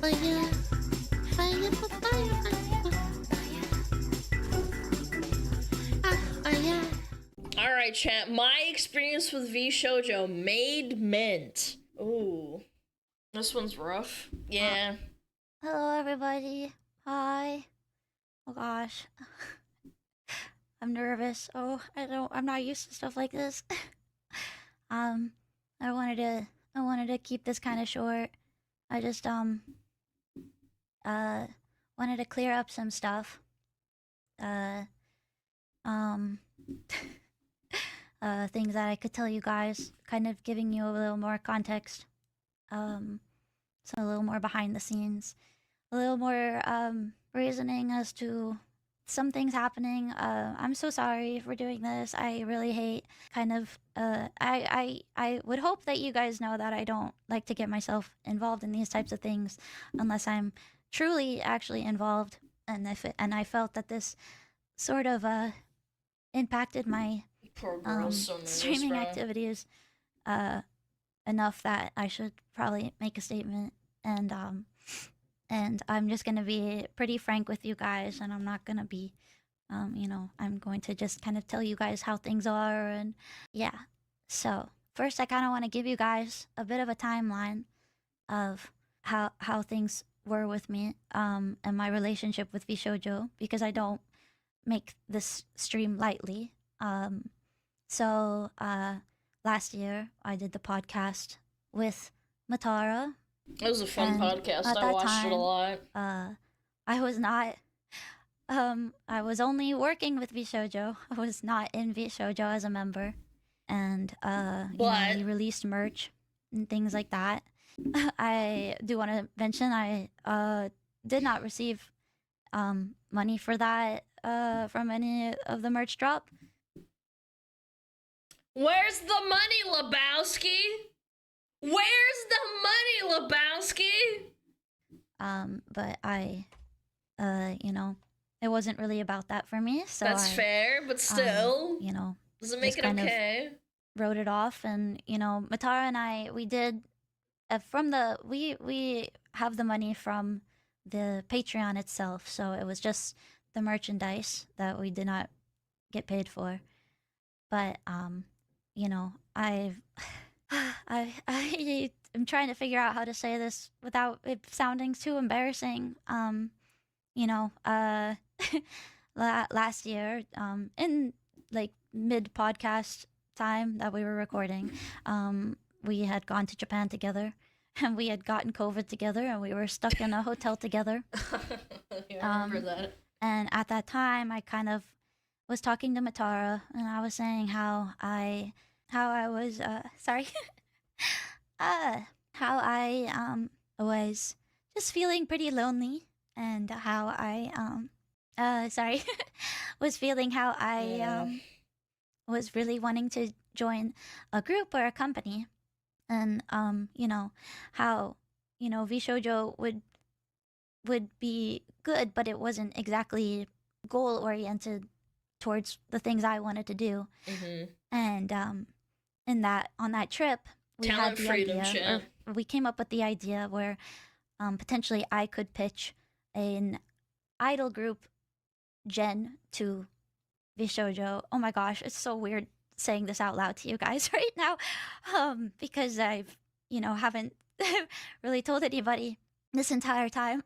yeah. Fire for fire. Yeah. Alright, chat. My experience with VShojo made mint. Ooh. This one's rough. Yeah. Hello, everybody. Hi. Oh gosh. I'm nervous. Oh, I'm not used to stuff like this. um, I wanted to keep this kind of short. I just, wanted to clear up some stuff. Um, things that I could tell you guys, kind of giving you a little more context. So a little more behind the scenes, a little more, reasoning as to some things happening. I'm so sorry for doing this. I really hate kind of, I would hope that you guys know that I don't like to get myself involved in these types of things unless I'm truly actually involved. And and I felt that this sort of, impacted my, Poor girl's so nervous, streaming bro. activities, enough that I should probably make a statement. And I'm just gonna be pretty frank with you guys, and I'm not gonna be, I'm going to just kind of tell you guys how things are, and yeah. So first, I kind of want to give you guys a bit of a timeline of how things were with me, and my relationship with VShojo, because I don't make this stream lightly. So last year I did the podcast with Matara. It was a fun podcast. At I that watched time, it a lot. I was not. I was only working with VShojo. I was not in VShojo as a member, and we released merch and things like that. I do want to mention I did not receive money for that from any of the merch drop. Where's the money, Lebowski? Where's the money, Lebowski? But I, it wasn't really about that for me. So that's fair, but still, doesn't make it okay. Wrote it off, and Matara and I, we did we have the money from the Patreon itself, so it was just the merchandise that we did not get paid for. But I'm trying to figure out how to say this without it sounding too embarrassing. Last year, in like mid podcast time that we were recording, we had gone to Japan together, and we had gotten COVID together, and we were stuck in a hotel together. I remember that. And at that time, I kind of was talking to Matara, and I was saying how I was sorry, how I was just feeling pretty lonely, and how I sorry, was feeling how I was really wanting to join a group or a company, and how VShojo would be good, but it wasn't exactly goal oriented towards the things I wanted to do. Mm-hmm. And on that trip, we Talent had the freedom, idea, or we came up with the idea where potentially I could pitch an idol group gen to VShojo. Oh my gosh, it's so weird saying this out loud to you guys right now, because I've haven't really told anybody this entire time.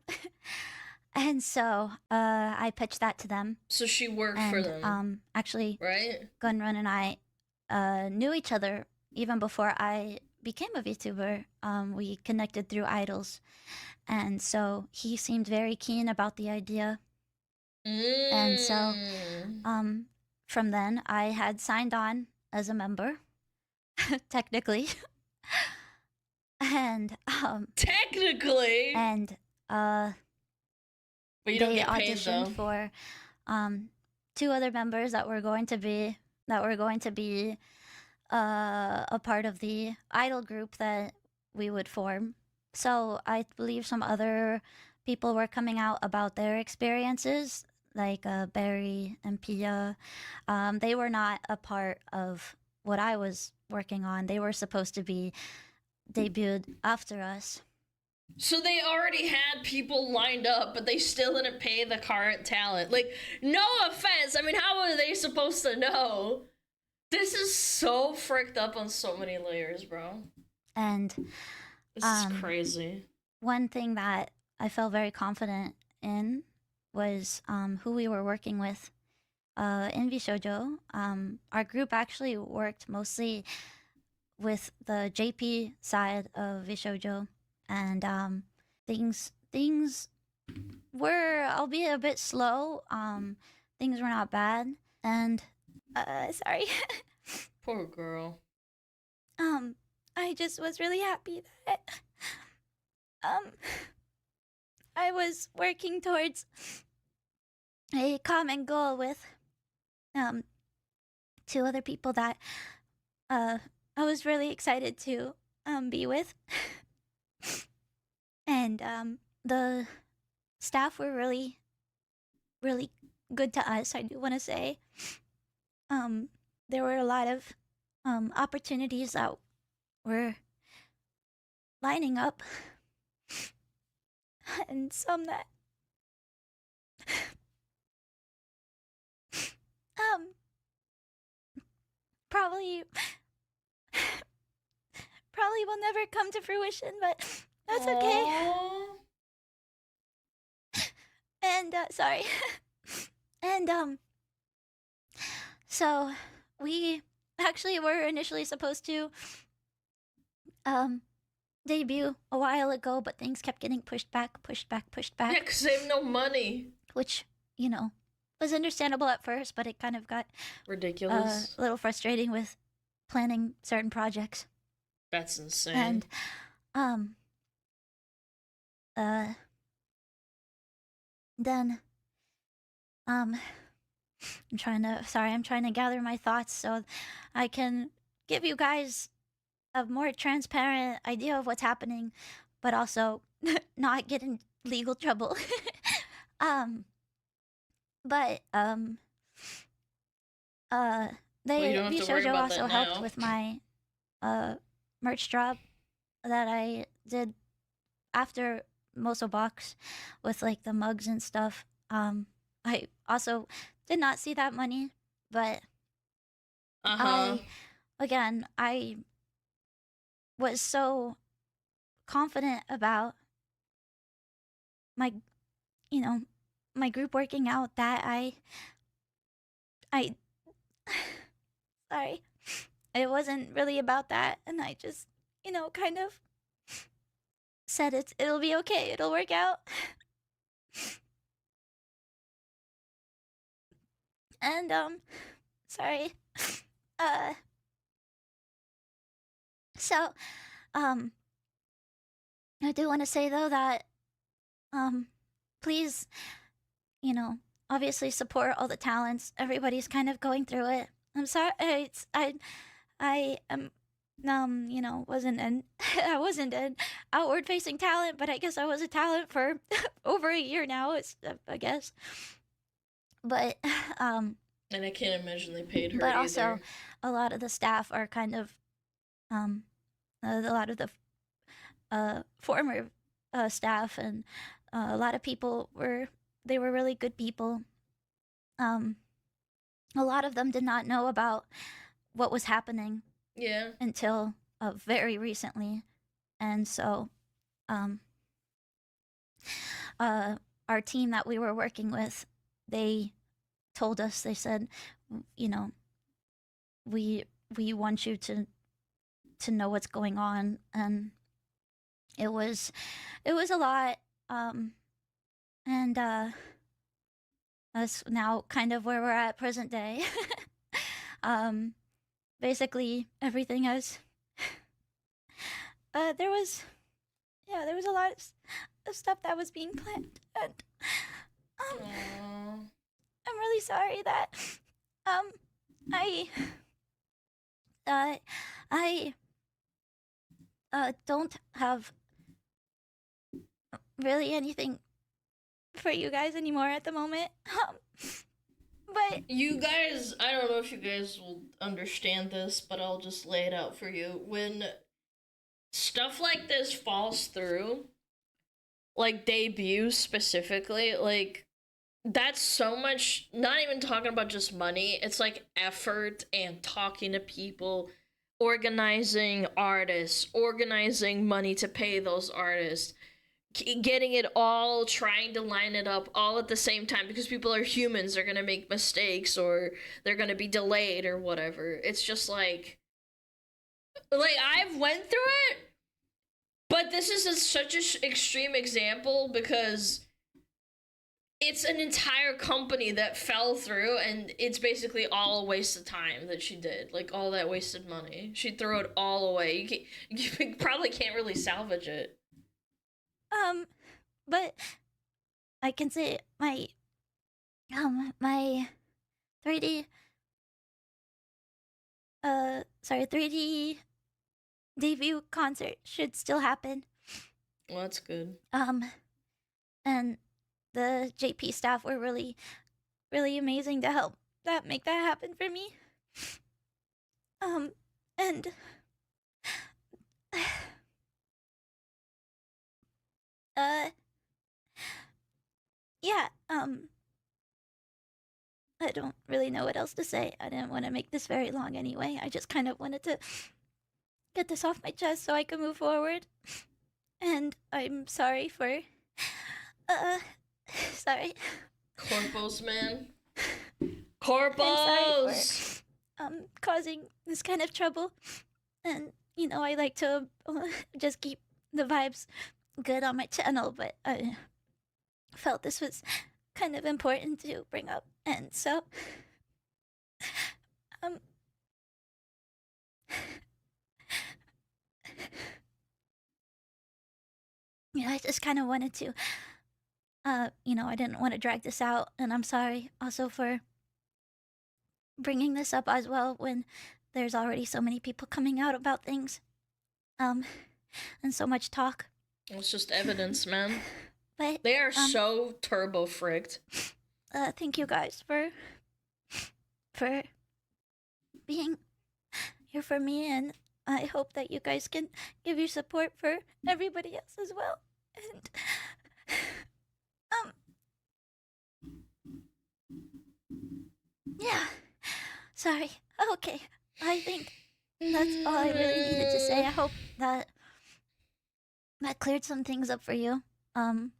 And so I pitched that to them. So she worked for them. Actually, right? Gunrun and I knew each other even before I became a VTuber. We connected through idols. And so he seemed very keen about the idea. And so from then, I had signed on as a member, technically. And technically. And but you don't they get paid, auditioned though. for 2 other members that were going to be a part of the idol group that we would form. So I believe some other people were coming out about their experiences, like Barry and Pia. They were not a part of what I was working on. They were supposed to be debuted after us. So they already had people lined up, but they still didn't pay the current talent. Like, no offense. I mean, how are they supposed to know? This is so fricked up on so many layers, bro. And This is crazy. one thing that I felt very confident in was who we were working with in VShojo. Our group actually worked mostly with the JP side of VShojo, and things were, albeit a bit slow. Things were not bad, and sorry. Poor girl. I just was really happy that I was working towards a common goal with two other people that I was really excited to be with. And the staff were really good to us, I do want to say. There were a lot of opportunities that were lining up, and some that probably will never come to fruition, but that's okay. Aww. And sorry. And so we actually were initially supposed to debut a while ago, but things kept getting pushed back. Yeah, because they have no money. Which, you know, was understandable at first, but it kind of got ridiculous. A little frustrating with planning certain projects. That's insane. And then I'm trying to gather my thoughts so I can give you guys a more transparent idea of what's happening, but also not get in legal trouble. VShojo also helped with my merch drop that I did after Moso Box with like the mugs and stuff. I also did not see that money, but I was so confident about my group working out that I sorry, it wasn't really about that, and I just kind of said it'll be okay, it'll work out. And sorry. So I do want to say though that please, obviously support all the talents. Everybody's kind of going through it. I'm sorry. I am wasn't an I wasn't an outward facing talent, but I guess I was a talent for over a year now. It's I guess. But and I can't imagine they paid her. But either. Also, a lot of the staff are kind of a lot of the former staff, and a lot of people were really good people. A lot of them did not know about what was happening. Yeah. Until very recently, and so our team that we were working with, they told us, they said, we want you to know what's going on, and it was a lot, and that's now kind of where we're at present day. Basically everything has there was a lot of stuff that was being planned, and I'm really sorry that I don't have really anything for you guys anymore at the moment. But you guys, I don't know if you guys will understand this, but I'll just lay it out for you. When stuff like this falls through, like debut specifically, like that's so much, not even talking about just money, it's like effort and talking to people, organizing artists, organizing money to pay those artists, getting it all, trying to line it up all at the same time because people are humans, they're gonna make mistakes or they're gonna be delayed or whatever. It's just like I've went through it, but this is such an extreme example because it's an entire company that fell through, and it's basically all a waste of time that she did. Like all that wasted money, she threw it all away. You probably can't really salvage it. But I can say my 3D 3D debut concert should still happen. Well, that's good. And the JP staff were really amazing to help make that happen for me. And yeah, I don't really know what else to say. I didn't want to make this very long anyway. I just kind of wanted to get this off my chest so I could move forward. And I'm sorry for sorry. Corpos, man. I'm sorry Corpos! for causing this kind of trouble. And you know, I like to just keep the vibes good on my channel, but I felt this was kind of important to bring up, and so yeah, I just kind of wanted to you know, I didn't want to drag this out, and I'm sorry also for bringing this up as well when there's already so many people coming out about things and so much talk. It's just evidence, man. But They are so turbo fricked. thank you guys for being here for me, and I hope that you guys can give your support for everybody else as well. And yeah. Sorry. Okay. I think that's all I really needed to say. I hope that cleared some things up for you. And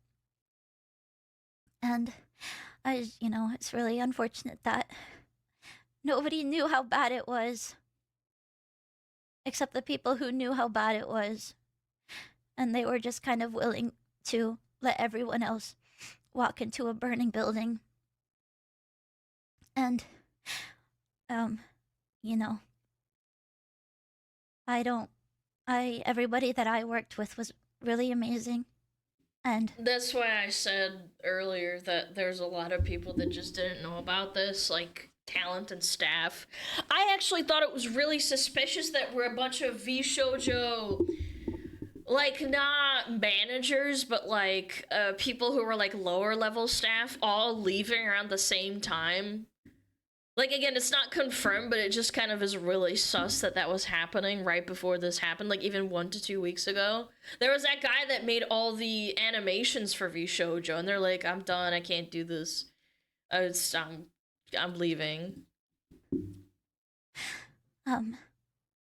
you know, it's really unfortunate that nobody knew how bad it was except the people who knew how bad it was. And they were just kind of willing to let everyone else walk into a burning building. And you know, everybody that I worked with was really amazing. And that's why I said earlier that there's a lot of people that just didn't know about this, like talent and staff. I actually thought it was really suspicious that we're a bunch of VShojo, like not managers, but like people who were like lower level staff all leaving around the same time. Like, again, it's not confirmed, but it just kind of is really sus that was happening right before this happened, like even 1 to 2 weeks ago. There was that guy that made all the animations for VShojo, and they're like, I'm done, I can't do this. I'm leaving. And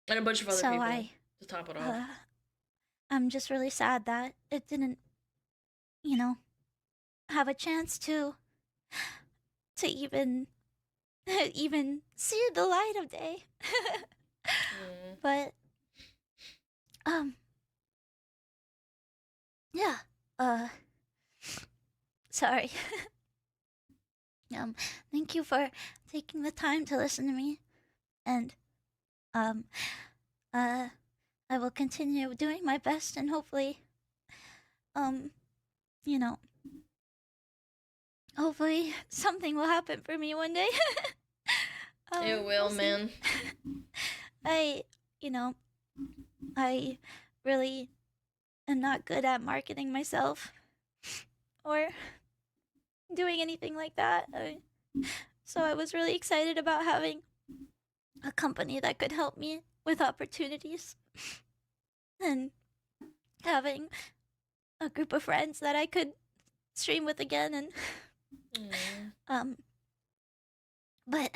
a bunch of other people to top it off. I'm just really sad that it didn't, you know, have a chance to even see the light of day. But yeah, sorry. Thank you for taking the time to listen to me, and I will continue doing my best, and hopefully you know, hopefully something will happen for me one day. It will, man. You know, I really am not good at marketing myself or doing anything like that. So I was really excited about having a company that could help me with opportunities and having a group of friends that I could stream with again, and but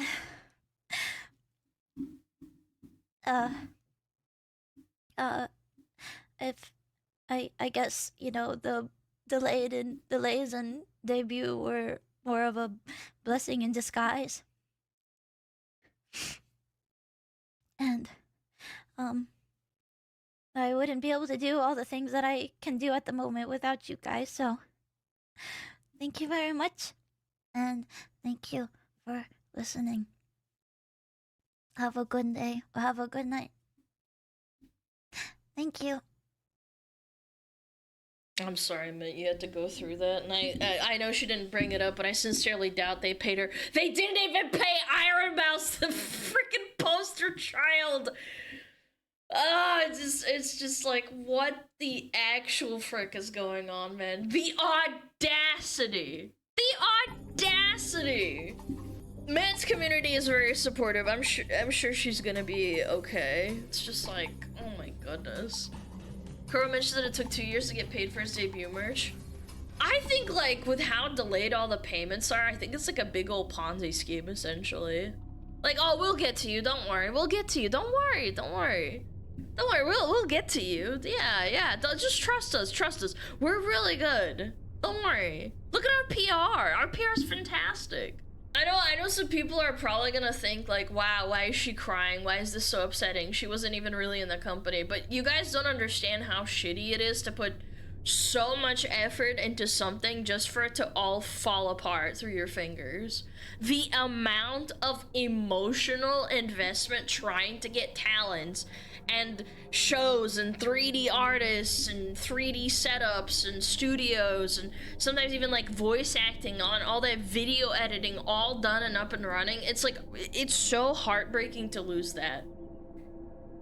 if I guess, you know, the delays and debut were more of a blessing in disguise. And I wouldn't be able to do all the things that I can do at the moment without you guys, so thank you very much. And thank you for listening. Have a good day. Have a good night. Thank you. I'm sorry, Mitt, you had to go through that, and I know she didn't bring it up, but I sincerely doubt they paid her. They didn't even pay Iron Mouse, the freaking poster child! It's just like, what the actual frick is going on, man? The audacity! The audacity! Matt's community is very supportive. I'm sure she's gonna be okay. It's just like, oh my goodness. Kuro mentioned that it took 2 years to get paid for his debut merch. I think, like, with how delayed all the payments are, I think it's like a big old Ponzi scheme, essentially. Like, oh, we'll get to you, don't worry. We'll get to you, don't worry, don't worry. Don't worry, we'll get to you. Yeah, just trust us, We're really good. Don't worry. Look at our PR. Our PR is fantastic. I know some people are probably gonna think like, wow, why is she crying? Why is this so upsetting? She wasn't even really in the company. But you guys don't understand how shitty it is to put so much effort into something just for it to all fall apart through your fingers. The amount of emotional investment trying to get talents and shows and 3D artists and 3D setups and studios and sometimes even like voice acting on all that video editing all done and up and running. It's like, it's so heartbreaking to lose that.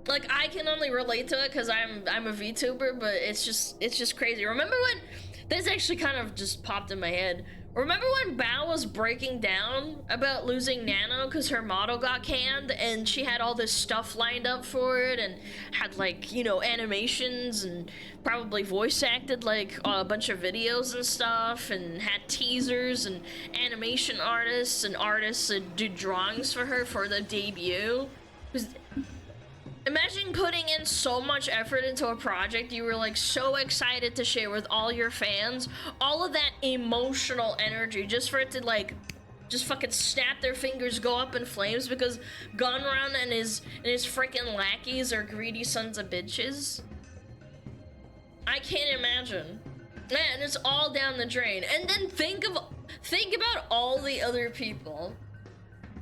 Like, I can only relate to it because I'm a VTuber, but it's just crazy. Remember when, this actually kind of just popped in my head. Remember when Bao was breaking down about losing Nano because her model got canned and she had all this stuff lined up for it and had, like, you know, animations and probably voice acted like a bunch of videos and stuff and had teasers and animation artists and artists that did drawings for her for the debut? Imagine putting in so much effort into a project you were like so excited to share with all your fans, all of that emotional energy just for it to like just fucking snap their fingers, go up in flames because Gunrun and his freaking lackeys are greedy sons of bitches. I can't imagine. Man, it's all down the drain. And then think about all the other people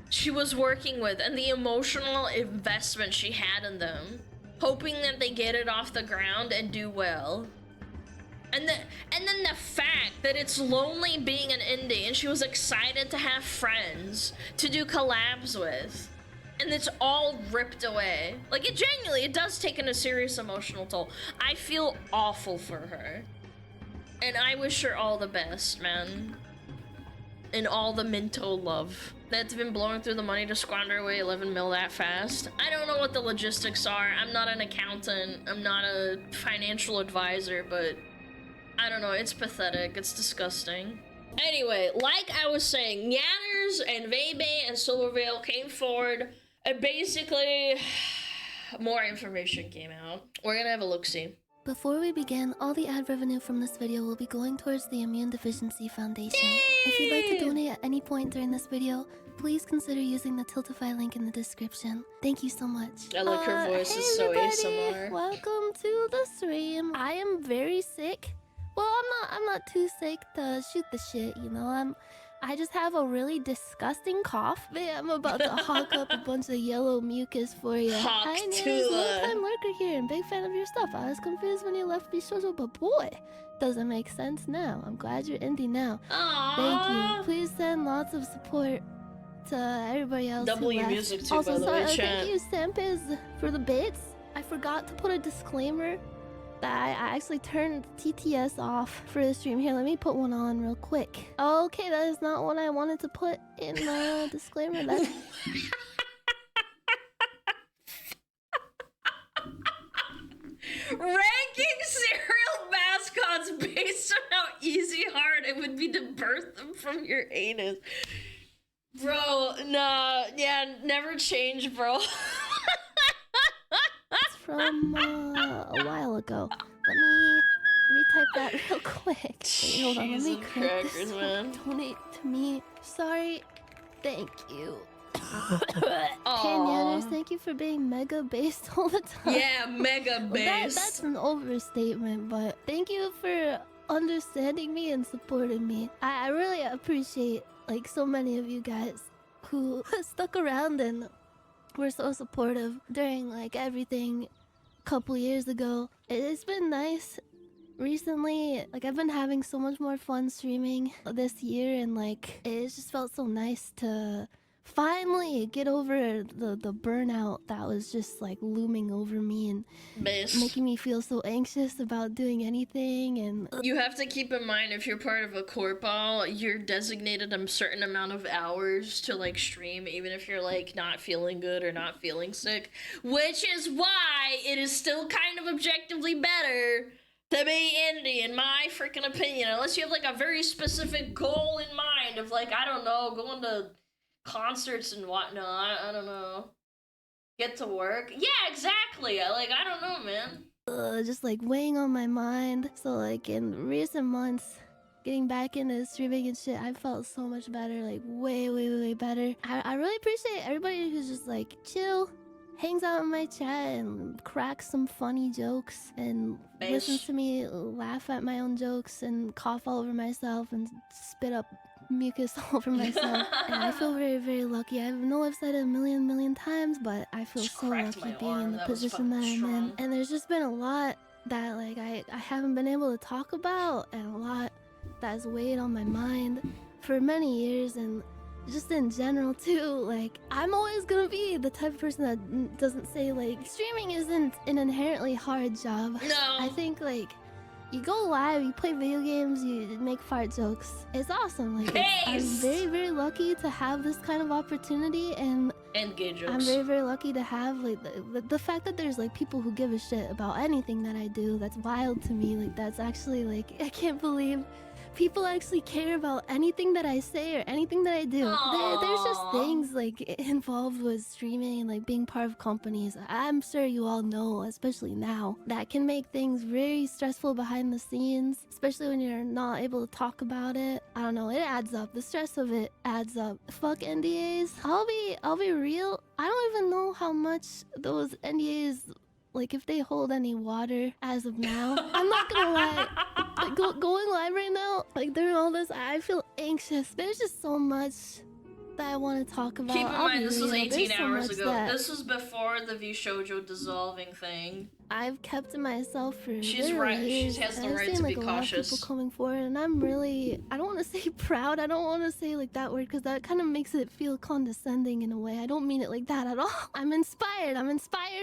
she was working with and the emotional investment she had in them, hoping that they get it off the ground and do well. And then the fact that it's lonely being an indie and she was excited to have friends to do collabs with, and it's all ripped away. Like, it genuinely, it does take in a serious emotional toll. I feel awful for her. And I wish her all the best, man. And all the Minto love that's been blowing through the money to squander away 11 mil that fast. I don't know what the logistics are. I'm not an accountant. I'm not a financial advisor, but I don't know. It's pathetic. It's disgusting. Anyway, like I was saying, Yanners and Vebe and Silvervale came forward and basically more information came out. We're gonna have a look-see. Before we begin, all the ad revenue from this video will be going towards the Immune Deficiency Foundation. Yay! If you'd like to donate at any point during this video, please consider using the Tiltify link in the description. Thank you so much. I like her voice, hey is so everybody. ASMR. Welcome to the stream. I am very sick. Well, I'm not too sick to shoot the shit, you know. I just have a really disgusting cough. Man, I'm about to hawk up a bunch of yellow mucus for you. Hi, Ners, long-time lurker here and big fan of your stuff. I was confused when you left VShojo, but boy, does it make sense now. I'm glad you're indie now. Aww. Thank you. Please send lots of support to everybody else who left. Music too, Also, by the way, thank chat. you, Sampez, for the bits. I forgot to put a disclaimer that I actually turned TTS off for the stream. Here, let me put one on real quick. Okay, that is not what I wanted to put in the disclaimer. That's... Ranking cereal mascots based on how easy hard it would be to birth them from your anus. Bro, nah, yeah, never change, bro. It's from a while ago. Let me retype that real quick. Wait, hold on, let me Cheese and correct this. crackers, man. Donate to me. Sorry. Thank you. Aw. Panyanners, thank you for being mega based all the time. Yeah, mega Well, base. that's an overstatement, but thank you for understanding me and supporting me. I really appreciate like so many of you guys who stuck around and were so supportive during like everything a couple years ago. It's been nice recently. Like I've been having so much more fun streaming this year, and like it's just felt so nice to finally get over the burnout that was just like looming over me and Base. making me feel so anxious about doing anything. And You have to keep in mind, if you're part of a corpal, you're designated a certain amount of hours to like stream, even if you're like not feeling good or not feeling sick, which is why it is still kind of objectively better to be indie, in my freaking opinion, unless you have like a very specific goal in mind of like, I don't know, going to concerts and whatnot. I don't know. Get to work. Yeah, exactly. I don't know, man. just like weighing on my mind. So like in recent months, getting back into streaming and shit, I felt so much better, like way better. I really appreciate everybody who's just like chill, hangs out in my chat and cracks some funny jokes and listens to me laugh at my own jokes and cough all over myself and spit up mucus all over myself. And I feel very lucky. I know I've said it a million times, but I feel Just so cracked lucky my being arm. in the That was position that fucking I'm in. strong. And there's just been a lot that like I haven't been able to talk about, and a lot that's weighed on my mind for many years, and just in general too. Like I'm always gonna be the type of person that doesn't say like streaming isn't an inherently hard job. No. I think like you go live, you play video games, you make fart jokes. It's awesome. Like I'm Pace! very lucky to have this kind of opportunity, and And gay jokes. I'm very lucky to have like the fact that there's like people who give a shit about anything that I do. That's wild to me. Like that's actually like I can't believe people actually care about anything that I say or anything that I do. There's just Aw. things like involved with streaming and like being part of companies. I'm sure you all know, especially now, that can make things very stressful behind the scenes, especially when you're not able to talk about it. I don't know, it adds up. The stress of it adds up. Fuck NDAs. I'll be real. I don't even know how much those NDAs, like if they hold any water as of now. I'm not gonna lie. Like, going live right now, like during all this, I feel anxious. There's just so much that I want to talk about. Keep in I'll mind, be this was real, 18 there's so hours much ago. that This was before the VShojo dissolving thing. I've kept to myself for She's literally right. She years, has the and I've right seen to like be a lot of cautious. people coming forward, and I'm really, I don't want to say proud. I don't want to say like that word because that kind of makes it feel condescending in a way. I don't mean it like that at all. I'm inspired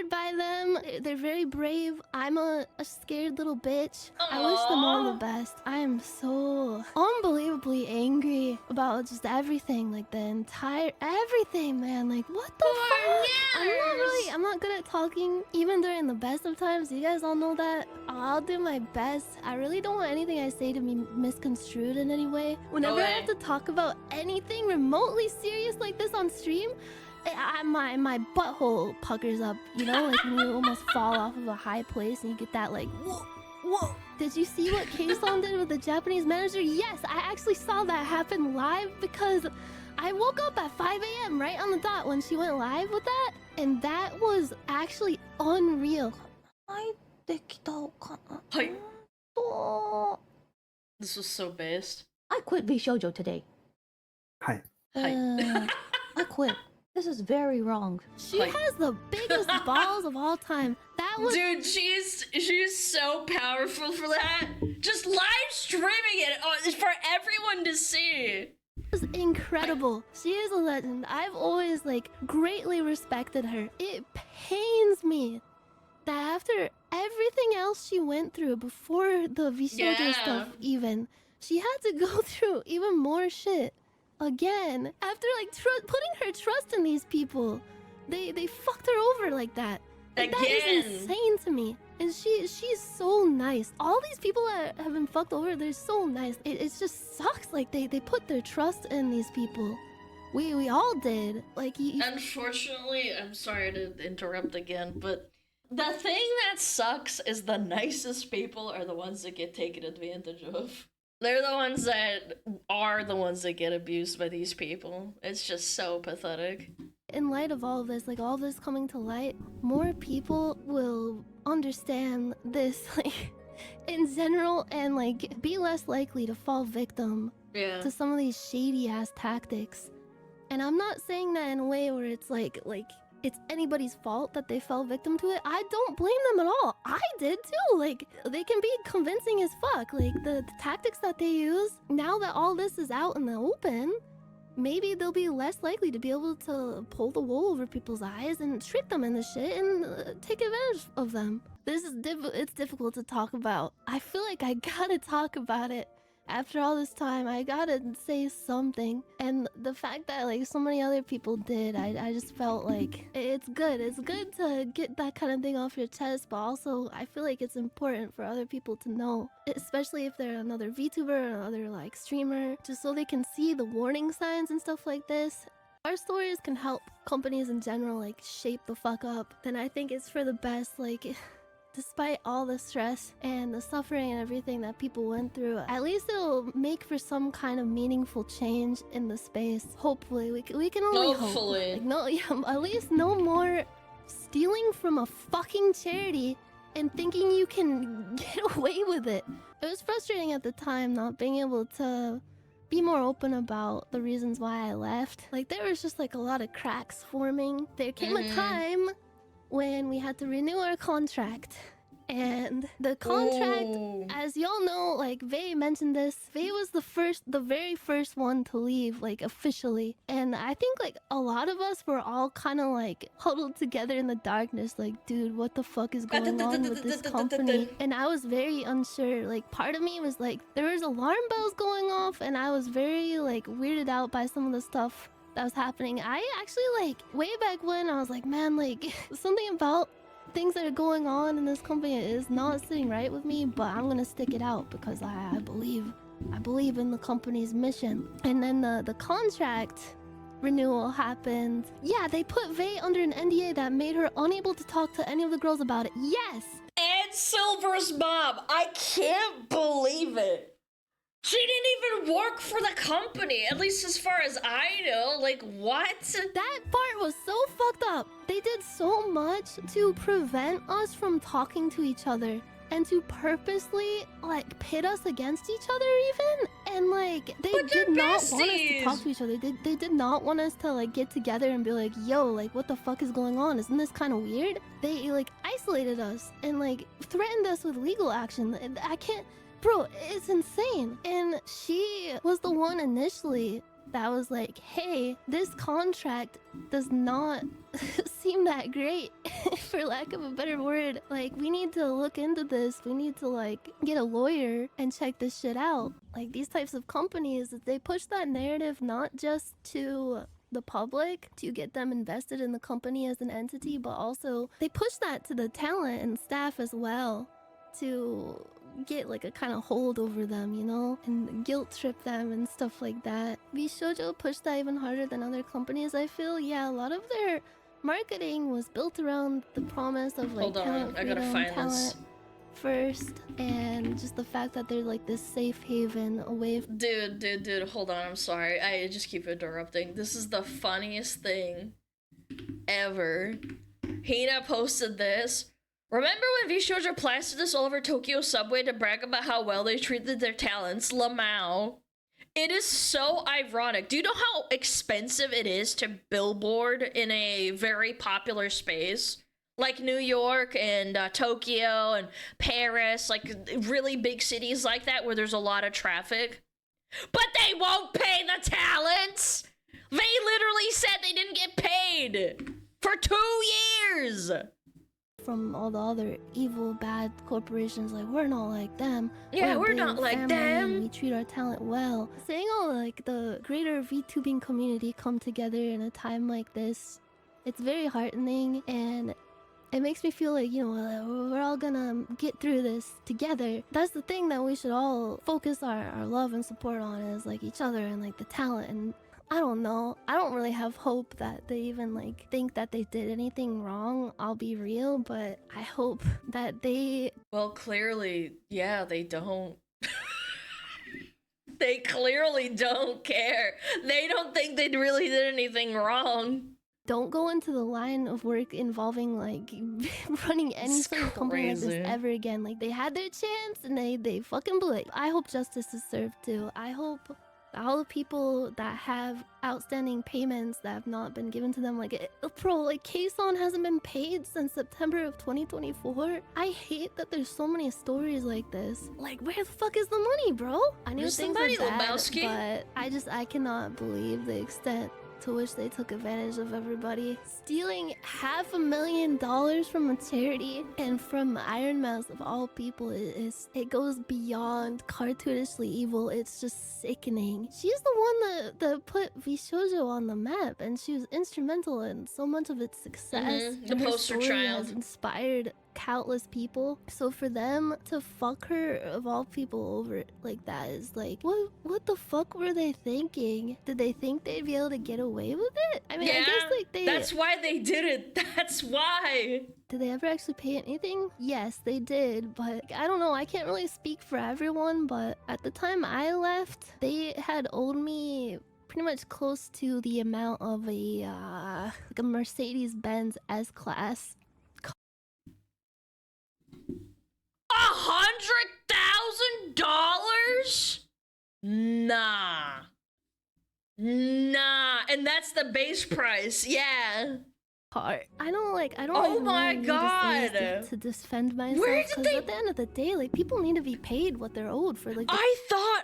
by them. They're very brave. I'm a scared little bitch. I wish them all the best. I am so unbelievably angry about just everything, like the entire everything, man. Like what the fuck? I'm not good at talking even during the best of times. You guys all know that. I'll do my best. I really don't want anything I say to be misconstrued in any way. Whenever I have to talk about anything remotely serious like this on stream, my butthole puckers up, you know, like when you almost fall off of a high place and you get that like whoa. Did you see what K-Song did with the Japanese manager? Yes, I actually saw that happen live because I woke up at 5 a.m. right on the dot when she went live with that, and that was actually unreal. This was so based. I quit VShojo today. Hi. I quit. This is very wrong. She has the biggest balls of all time. That was Dude, she's so powerful for that. Just live streaming it for everyone to see. incredible. She is a legend. I've always like greatly respected her. It pains me that after everything else she went through before the VShojo stuff even, she had to go through even more shit again after like putting her trust in these people. They fucked her over like that. Like, that is insane to me. And she's so nice. All these people that have been fucked over, they're so nice. It just sucks. Like they put their trust in these people. We all did. Like Unfortunately, I'm sorry to interrupt again, but the thing that sucks is the nicest people are the ones that get taken advantage of. They're the ones that are the ones that get abused by these people. It's just so pathetic. in light of all of this, like all this coming to light, more people will understand this, like, in general, and like be less likely to fall victim to some of these shady ass tactics. And I'm not saying that in a way where it's like it's anybody's fault that they fell victim to it. I don't blame them at all. I did too. Like, they can be convincing as fuck. Like, the tactics that they use, now that all this is out in the open, maybe they'll be less likely to be able to pull the wool over people's eyes and trick them into shit and take advantage of them. This is it's difficult to talk about. I feel like I gotta talk about it. After all this time, I gotta say something. And the fact that like so many other people did, I just felt like it's good. It's good to get that kind of thing off your chest, but also I feel like it's important for other people to know, especially if they're another VTuber or another like streamer, just so they can see the warning signs and stuff like this. Our stories can help companies in general like shape the fuck up. Then I think it's for the best. Like, despite all the stress and the suffering and everything that people went through, at least it'll make for some kind of meaningful change in the space. Hopefully, we can only hope. Like, no, yeah, at least no more stealing from a fucking charity and thinking you can get away with it. It was frustrating at the time not being able to be more open about the reasons why I left. Like, there was just like a lot of cracks forming. There came a time when we had to renew our contract, and the contract, as y'all know, like Vey mentioned this, Vey was the very first one to leave, like officially. And I think like a lot of us were all kind of like huddled together in the darkness, like, dude, what the fuck is going on with this company? And I was very unsure. Like, part of me was like, there was alarm bells going off, and I was very like weirded out by some of the stuff that was happening. I actually, like, way back when, I was like, man, like, something about things that are going on in this company is not sitting right with me, but I'm gonna stick it out because I believe in the company's mission. And then the contract renewal happened. Yeah, they put Vey under an NDA that made her unable to talk to any of the girls about it. Yes! And Silver's mom! I can't believe it! She didn't even work for the company, at least as far as I know. Like, what? That part was so fucked up. They did so much to prevent us from talking to each other and to purposely, like, pit us against each other even. And, like, they did not want us to talk to each other. They did not want us to, like, get together and be like, yo, like, what the fuck is going on? Isn't this kind of weird? They, like, isolated us and, like, threatened us with legal action. I can't... Bro, it's insane. And she was the one initially that was like, hey, this contract does not seem that great, for lack of a better word. Like, we need to look into this. We need to, like, get a lawyer and check this shit out. Like, these types of companies, they push that narrative not just to the public to get them invested in the company as an entity, but also they push that to the talent and staff as well to get like a kind of hold over them, you know, and guilt trip them and stuff like that. VShojo pushed that even harder than other companies, I feel. Yeah, a lot of their marketing was built around the promise of like talent freedom, talent first, and just the fact that they're like this safe haven away from... Dude, hold on, I'm sorry. I just keep interrupting. This is the funniest thing ever. Hina posted this. Remember when VShojo plastered this all over Tokyo subway to brag about how well they treated their talents? Lamau. It is so ironic. Do you know how expensive it is to billboard in a very popular space? Like New York and Tokyo and Paris, like really big cities like that where there's a lot of traffic. But they won't pay the talents! They literally said they didn't get paid for 2 years! From all the other evil, bad corporations, like, we're not like them. Yeah, we're not like them. We treat our talent well. Saying all like the greater VTubing community come together in a time like this, it's very heartening, and it makes me feel like, you know, we're all gonna get through this together. That's the thing that we should all focus our love and support on, is like each other and like the talent. And I don't know, I don't really have hope that they even like think that they did anything wrong, I'll be real, but I hope that they... Well, clearly, yeah, they don't. They clearly don't care. They don't think they really did anything wrong. don't go into the line of work involving like running any It's sort of company like crazy. this ever again. Like they had their chance and they fucking blew it. I hope justice is served too. I hope all the people that have outstanding payments that have not been given to them, like Kason hasn't been paid since September of 2024. I hate that there's so many stories like this. Like, where the fuck is the money, bro? I knew There's things somebody, were bad, Lebowski. but I cannot believe the extent to which they took advantage of everybody. Stealing $500,000 from a charity and from Iron Mouse of all people it goes beyond cartoonishly evil. It's just sickening. She's the one that put VShojo on the map, and she was instrumental in so much of its success. The And her poster story child. has inspired countless people. So for them to fuck her of all people over like that is like, what the fuck were they thinking? Did they think they'd be able to get away with it? I mean, I guess like that's why they did it. That's why. did they ever actually pay anything? Yes, they did, but I don't know. I can't really speak for everyone, but at the time I left, they had owed me pretty much close to the amount of a Mercedes-Benz S-Class. $100,000? Nah. And that's the base price. Yeah. Part. I don't Oh even my really need to say this God. to defend myself, Where did because they- at the end of the day, like, people need to be paid what they're owed for, like, I thought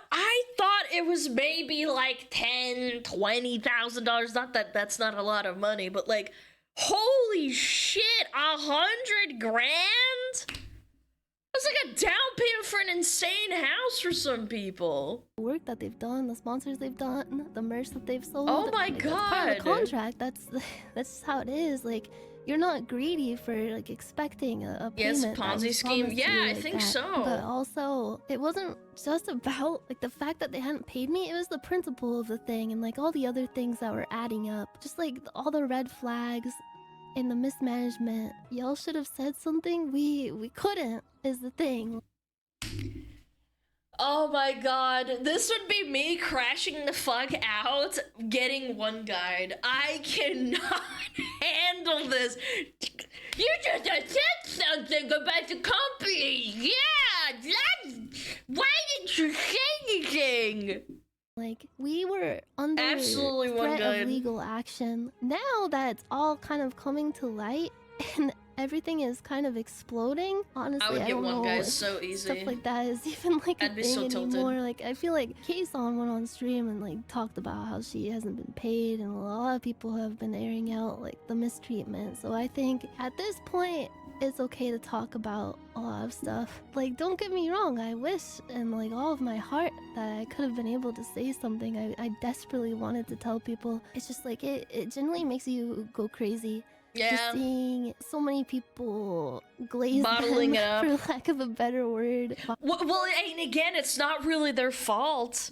it was maybe like $10,000-$20,000. Not that that's not a lot of money, but like, holy shit, $100,000? That's like a down payment for an insane house for some people. work that they've done, the sponsors they've done, the merch that they've sold. Oh my like, that's part of the God. contract. That's just how it is. Like, you're not greedy for like expecting a Yes, payment that Ponzi was scheme. promised to Yeah, you I like think that. so. But also, it wasn't just about like the fact that they hadn't paid me. It was the principle of the thing and like all the other things that were adding up. Just like all the red flags and the mismanagement. Y'all should have said something. We couldn't. Is the thing. Oh my God, this would be me crashing the fuck out, getting one guide. I cannot handle this. You just said something about the company. Yeah, why didn't you say anything? Like, we were under Absolutely one threat guide. of legal action. Now that it's all kind of coming to light and everything is kind of exploding, honestly, I would get don't one know guy if so easy. stuff like that is even like a I'd be thing so tilted. anymore. Like, I feel like Kason went on stream and like talked about how she hasn't been paid, and a lot of people have been airing out like the mistreatment. So I think at this point, it's okay to talk about a lot of stuff. Like, don't get me wrong, I wish in like all of my heart that I could have been able to say something. I desperately wanted to tell people. It's just like it generally makes you go crazy. Just Yeah. seeing so many people glaze Bottling them, it up. for lack of a better word. Well, and again, it's not really their fault.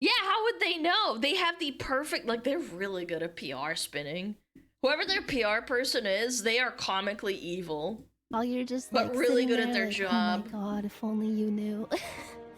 Yeah, how would they know? They have the perfect, like, they're really good at PR spinning. Whoever their PR person is, they are comically evil. While you're just But like really sitting good at there, their like, job. Oh my god, if only you knew.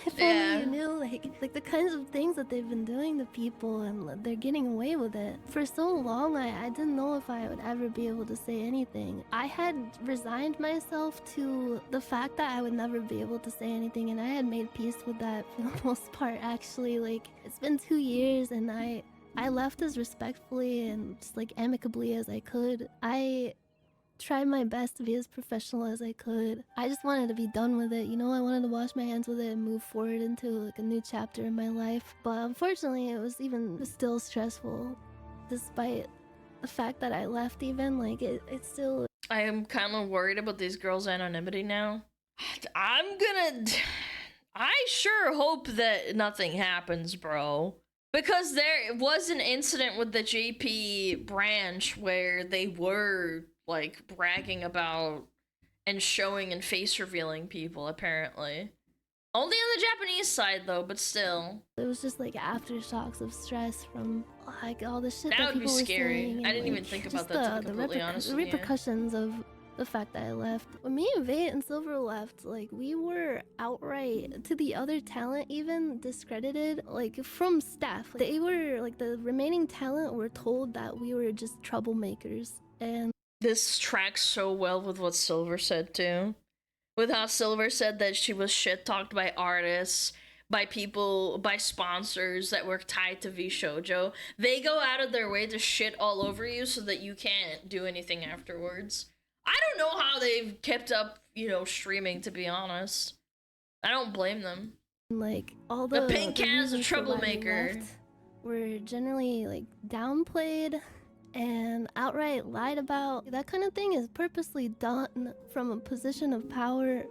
If Yeah. only you knew, like the kinds of things that they've been doing to people, and they're getting away with it. For so long, I didn't know if I would ever be able to say anything. I had resigned myself to the fact that I would never be able to say anything, and I had made peace with that for the most part, actually. Like, it's been 2 years, and I left as respectfully and just like amicably as I could. I tried my best to be as professional as I could. I just wanted to be done with it, you know? I wanted to wash my hands with it and move forward into like a new chapter in my life. But unfortunately, it was even still stressful. Despite the fact that I left even, like, it's still... I am kind of worried about these girls' anonymity now. I sure hope that nothing happens, bro. Because there was an incident with the JP branch where they were like bragging about and showing and face revealing people, apparently. Only on the Japanese side though, but still. It was just like aftershocks of stress from like all the shit that, That would be people were scary. saying. I And, didn't even like, think just about that, to be completely honest the with you. repercussions of the fact that I left. When me and Vate and Silver left, like we were outright to the other talent even discredited, like from staff. They were like the remaining talent were told that we were just troublemakers. And This tracks so well with what Silver said too. With how Silver said that she was shit talked by artists, by people, by sponsors that were tied to VShojo. They go out of their way to shit all over you so that you can't do anything afterwards. I don't know how they've kept up, you know, streaming, to be honest. I don't blame them. like all The the pink cat is a reasons for why we troublemaker. left were generally like downplayed and outright lied about. That kind of thing is purposely done from a position of power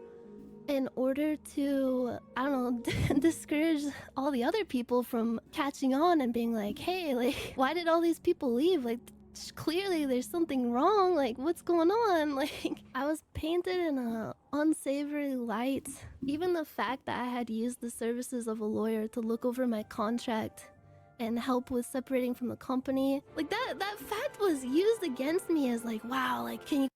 in order to, I don't know, discourage all the other people from catching on and being like, hey, like, why did all these people leave? Like, clearly there's something wrong. Like, what's going on? Like, I was painted in a unsavory light. Even the fact that I had used the services of a lawyer to look over my contract and help with separating from the company, like that fact was used against me as like, wow, like, can you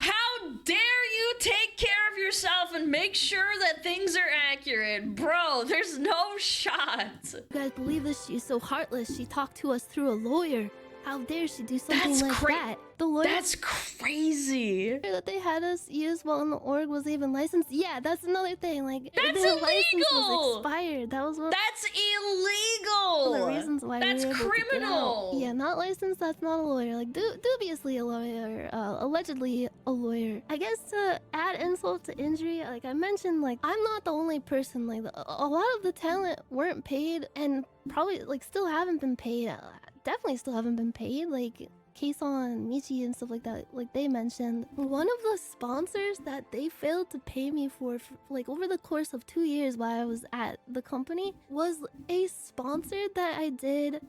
How dare you take care of yourself and make sure that things are accurate? Bro, there's no shot. guys believe this? She's so heartless. She talked to us through a lawyer. How dare she do something That's like that? The lawyer That's crazy. that they had us use while in the org was even licensed. Yeah, that's another thing. Like, That's their license illegal! was expired. That was one That's of the illegal. reasons why That's we were able to get criminal. out. Yeah, not licensed. That's not a lawyer. Like, dubiously a lawyer, allegedly a lawyer. I guess to add insult to injury, like I mentioned, like I'm not the only person. Like a lot of the talent weren't paid, and probably like still haven't been paid. Definitely still haven't been paid. Like Kason, Michi, and stuff like that. Like they mentioned, one of the sponsors that they failed to pay me for like over the course of 2 years while I was at the company was a sponsor that I did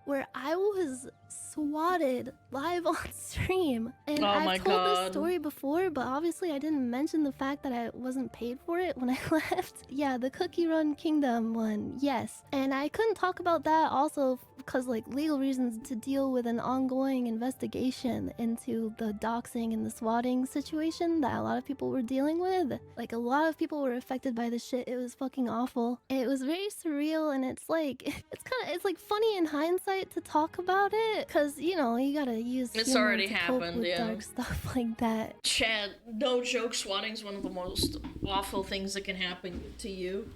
where I was swatted live on stream. And Oh my I've told God. this story before, but obviously I didn't mention the fact that I wasn't paid for it when I left. Yeah, the Cookie Run Kingdom one, yes. And I couldn't talk about that also because like legal reasons to deal with an ongoing investigation into the doxing and the swatting situation that a lot of people were dealing with. Like a lot of people were affected by this shit. It was fucking awful. It was very surreal, and it's like it's like funny in hindsight to talk about it because you know you gotta use It's humor already to cope happened, with yeah. dark stuff like that. Chad, no joke, swatting is one of the most awful things that can happen to you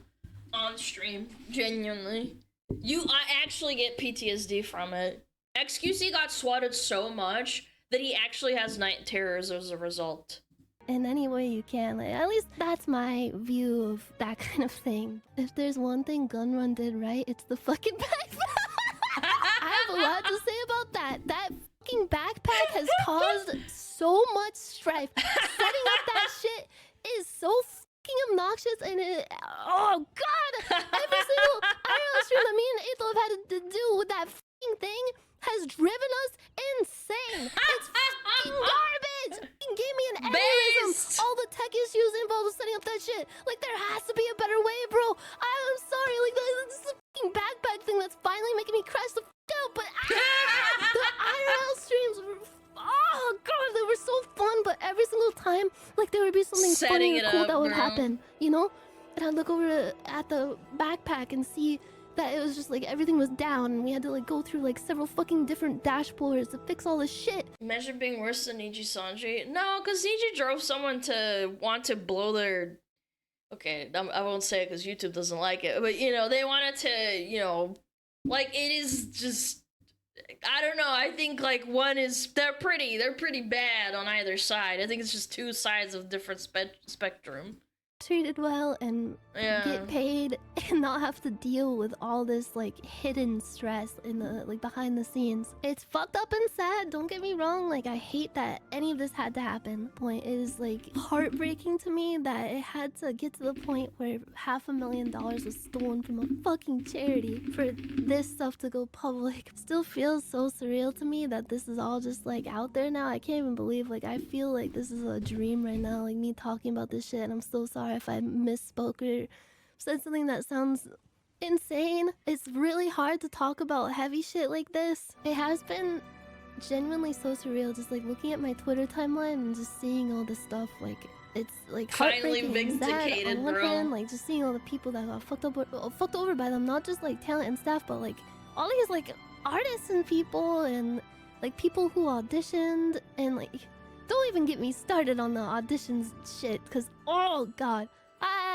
on stream. Genuinely. I actually get PTSD from it. XQC got swatted so much that he actually has night terrors as a result. In any way you can. Like, at least that's my view of that kind of thing. If there's one thing Gunrun did right, it's the fucking backpack. I have a lot to say about that. That fucking backpack has caused so much strife. Setting up that shit is so fucking obnoxious, and oh god! Every single IRL stream that me and Aetho have had to do with that fucking thing has driven us insane. It's fucking garbage. It gave me an aneurysm. Based. All the tech issues involved with setting up that shit. Like there has to be a better way, bro. I'm sorry. Like this is a fucking backpack thing that's finally making me crash the fuck out. But the IRL streams were. Oh god, they were so fun. But every single time, like there would be something Setting funny it or cool up, that would bro. happen, you know? And I'd look over at the backpack and see that it was just like everything was down and we had to like go through like several fucking different dashboards to fix all this shit. Imagine being worse than Niji Sanji. No, because Niji drove someone to want to blow their... Okay, I won't say it because YouTube doesn't like it, but you know, they wanted to, you know, like it is just... I don't know, I think like one is... They're pretty bad on either side. I think it's just two sides of different spectrum. treated well and Yeah. get paid and not have to deal with all this like hidden stress in the like behind the scenes. It's fucked up and sad, don't get me wrong. Like I hate that any of this had to happen. Point is like heartbreaking to me that it had to get to the point where $500,000 was stolen from a fucking charity for this stuff to go public. Still feels so surreal to me that this is all just like out there now. I can't even believe, like I feel like this is a dream right now, like me talking about this shit, and I'm so sorry if I misspoke or said something that sounds insane. It's really hard to talk about heavy shit like this. It has been genuinely so surreal, just like looking at my Twitter timeline and just seeing all this stuff. Like it's like Finally heartbreaking and sad vindicated, on one bro. hand, like just seeing all the people that got fucked over by them, not just like talent and staff, but like all these like artists and people and like people who auditioned, and like don't even get me started on the auditions shit, because oh god,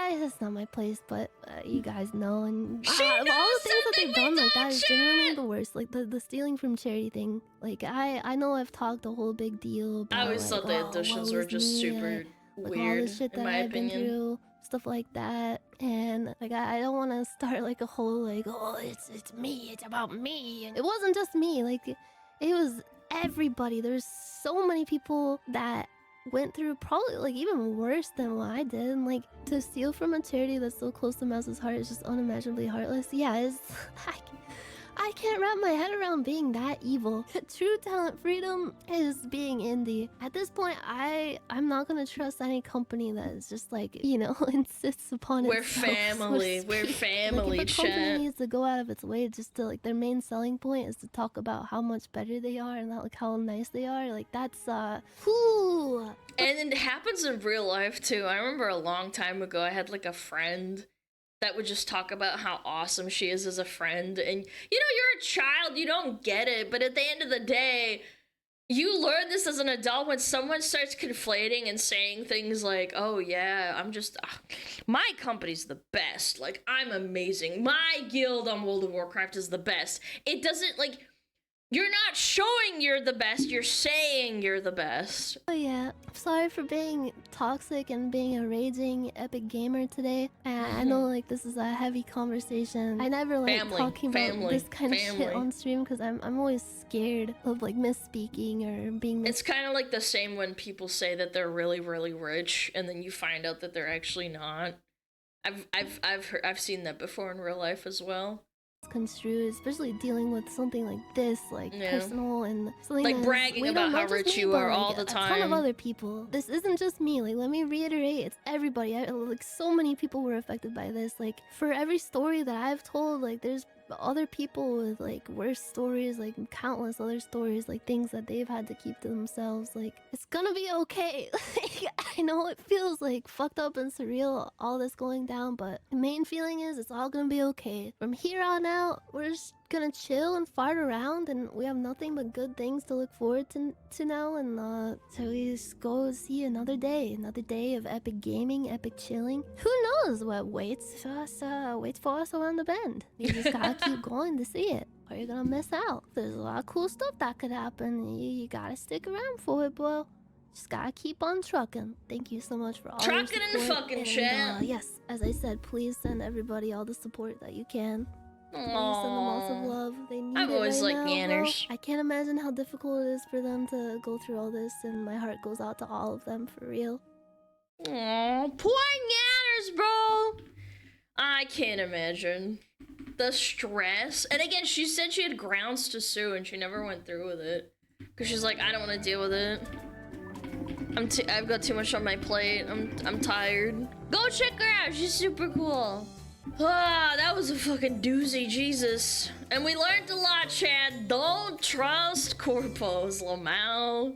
that's not my place, but you guys know, and She of all the knows things that they've something done, we like that don't is genuinely share. the worst. Like the stealing from charity thing. Like I know I've talked a whole big deal about, I always like, thought the oh, auditions woe were is just me, super like all weird, this shit in that my I've been opinion. through, stuff like that. And like I don't want to start like a whole like, oh, it's me, it's about me. And it wasn't just me, like it was everybody. There's so many people that went through probably like even worse than what I did, and like to steal from a charity that's so close to Mouse's heart is just unimaginably heartless. Yeah, it's I can't wrap my head around being that evil. True talent freedom is being indie. At this point, I'm not gonna trust any company that is just like, you know, insists upon We're itself, so to family. We're speak. family, Like if a company chat. needs to go out of its way just to like, their main selling point is to talk about how much better they are and not like how nice they are, like that's whew. And it happens in real life too. I remember a long time ago, I had like a friend that would just talk about how awesome she is as a friend. And you know, you're a child, you don't get it. But at the end of the day, you learn this as an adult when someone starts conflating and saying things like, oh yeah, I'm just, my company's the best. Like, I'm amazing. My guild on World of Warcraft is the best. It doesn't, like, you're not showing you're the best, you're saying you're the best. Oh yeah, sorry for being toxic and being a raging epic gamer today. I know like this is a heavy conversation. I never like talking about this kind of shit on stream because I'm always scared of like misspeaking or being It's kind of like the same when people say that they're really, really rich and then you find out that they're actually not. I've seen that before in real life as well. Construed, especially dealing with something like this, like personal and something like that's bragging about how rich you are all the time. A ton of other people. This isn't just me. Like, let me reiterate, it's everybody. Like, so many people were affected by this. Like, for every story that I've told, like, there's other people with like worse stories, like countless other stories, like things that they've had to keep to themselves. Like, it's gonna be okay. I know it feels like fucked up and surreal, all this going down, but the main feeling is it's all gonna be okay. From here on out, we're just gonna chill and fart around, and we have nothing but good things to look forward to now, and so we just go see another day of epic gaming, epic chilling. Who knows what waits for us around the bend? You just gotta keep going to see it, or you're gonna miss out. There's a lot of cool stuff that could happen. You gotta stick around for it, bro. Just gotta keep on trucking. Thank you so much for all your support. Trucking in the fucking chat. Yes, as I said, please send everybody all the support that you can. Please send them lots of love. They need I've it always right liked now, Yanners. bro. I can't imagine how difficult it is for them to go through all this, and my heart goes out to all of them, for real. Aw, poor Yanners, bro. I can't imagine the stress. And again, she said she had grounds to sue, and she never went through with it because she's like, I don't want to deal with it. I've got too much on my plate. I'm tired. Go check her out. She's super cool. Ah, that was a fucking doozy, Jesus. And we learned a lot, Chad. Don't trust corpos, Lamau.